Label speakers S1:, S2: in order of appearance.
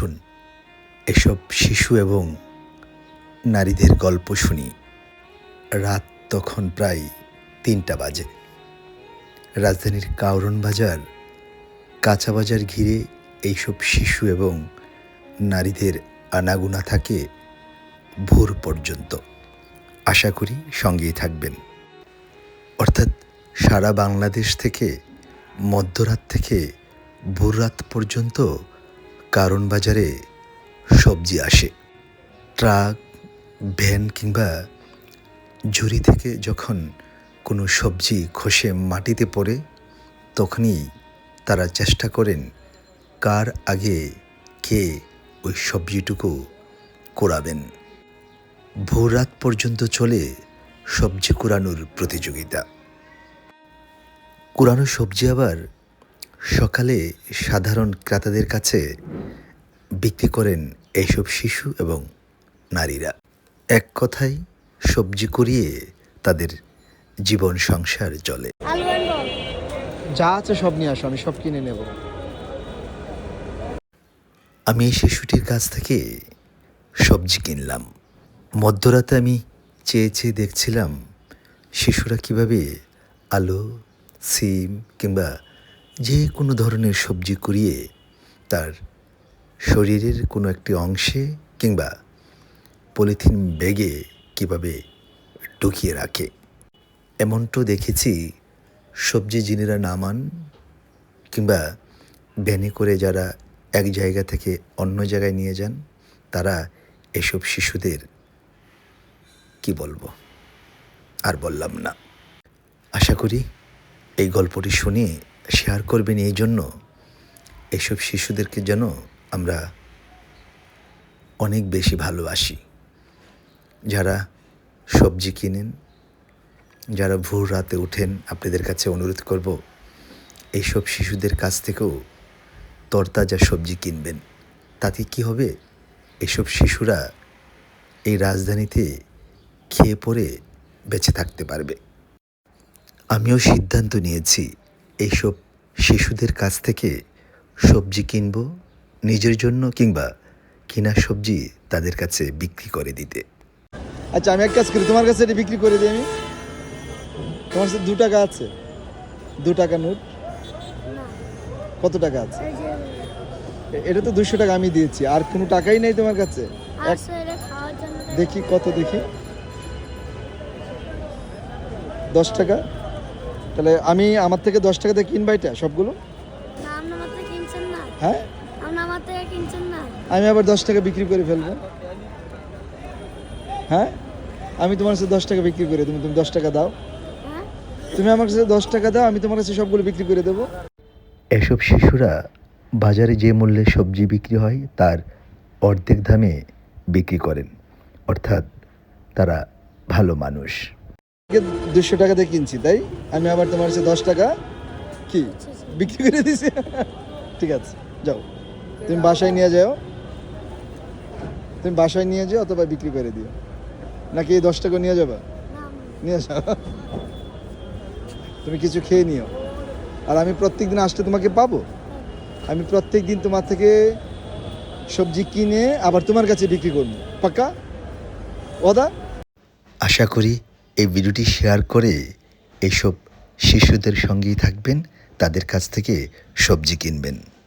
S1: আসুন এসব শিশু এবং নারীদের গল্প শুনি। রাত তখন প্রায় ৩টা বাজে। রাজধানীর কারওয়ান বাজার, কাঁচা বাজার ঘিরে এইসব শিশু এবং নারীদের আনাগোনা থাকে ভোর পর্যন্ত। আশা করি সঙ্গেই থাকবেন। অর্থাৎ সারা বাংলাদেশ থেকে মধ্যরাত থেকে ভোররাত পর্যন্ত কারওয়ান বাজারে সবজি আসে। ট্রাক, ভ্যান কিংবা ঝুড়ি থেকে যখন কোনো সবজি খসে মাটিতে পড়ে, তখনই তারা চেষ্টা করেন কার আগে কে ওই সবজিটুকু কুড়াবেন। ভোররাত পর্যন্ত চলে সবজি কুড়ানোর প্রতিযোগিতা। কুড়ানো সবজি আবার সকালে সাধারণ ক্রেতাদের কাছে বিক্রি করেন এইসব শিশু এবং নারীরা। এক কথায় সবজি কুড়িয়ে তাদের জীবন সংসার চলে।
S2: যা আছে সব নিয়ে আসো, আমি সব কিনে নেব।
S1: আমি এই শিশুটির কাছ থেকে সবজি কিনলাম। মধ্যরাতে আমি চেয়ে চেয়ে দেখছিলাম শিশুরা কিভাবে আলু, সিম কিংবা যে কোনো ধরনের সবজি কুড়িয়ে তার শরীরের কোনো একটি অংশে কিংবা পলিথিন ব্যাগে কিভাবে ঢুকিয়ে রাখে। এমনটাও দেখেছি সবজি যিনিরা নামান কিংবা ভ্যানে করে যারা এক জায়গা থেকে অন্য জায়গায় নিয়ে যান, তারা এসব শিশুদের কি বলবো, আর বললাম না। আশা করি এই গল্পটি শুনে শেয়ার করবেন, এই জন্য এসব শিশুদেরকে যেন আমরা অনেক বেশি ভালোবাসি। যারা সবজি কিনেন, যারা ভোর রাতে ওঠেন, আপনাদের কাছে অনুরোধ করব এইসব শিশুদের কাছ থেকেও তরতাজা সবজি কিনবেন। তাতে কি হবে, এসব শিশুরা এই রাজধানীতে খেয়ে পরে বেঁচে থাকতে পারবে। আমিও সিদ্ধান্ত নিয়েছি এইসব শিশুদের কাছ থেকে সবজি কিনব, নিজের জন্য কিংবা কিনা সবজি তাদের কাছে বিক্রি করে দিতে।
S2: আচ্ছা, আমি এক কাজ করি, তোমার কাছে এটা বিক্রি করে দিই আমি। তোমার কাছে 2 টাকা আছে? 2 টাকা নোট? কত টাকা আছে? এটা তো 200 টাকা আমি দিয়েছি। আর কোনো টাকাই নেই তোমার কাছে? দেখি কত, দেখি 10 টাকা। তাহলে আমি আমার থেকে 10 টাকা দিয়ে কিনবা এটা সবগুলো? হ্যাঁ, আমি আবার 10 টাকা বিক্রি করে ফেলবো। হ্যাঁ, আমি তোমার কাছে 10 টাকা বিক্রি করে, তুমি 10 টাকা দাও। তুমি আমার কাছে 10 টাকা দাও, আমি তোমার কাছে সবগুলো বিক্রি করে দেবো।
S1: এসব শিশুরা বাজারে যে মূল্যে সবজি বিক্রি হয় তার অর্ধেক দামে বিক্রি করেন। অর্থাৎ তারা ভালো মানুষ।
S2: 200 টাকা দিয়ে কিনছি, তাই আমি আবার তোমার কাছে 10 টাকা কি বিক্রি করে দিছি। ঠিক আছে, যাও তুমি বাসায় নিয়ে যাও। তুমি বাসায় নিয়ে যাও অথবা বিক্রি করে দিও। নাকি এই 10 টাকা নিয়ে যাবা? নিয়ে যাও, তুমি কিছু খেয়ে নিও। আর আমি প্রত্যেক দিন আসলে তোমাকে পাবো। আমি প্রত্যেক দিন তোমার থেকে সবজি কিনে আবার তোমার কাছে বিক্রি করবো, পাক্কা ওদা?
S1: আশা করি এই ভিডিওটি শেয়ার করে এইসব শিশুদের সঙ্গেই থাকবেন, তাদের কাছ থেকে সবজি কিনবেন।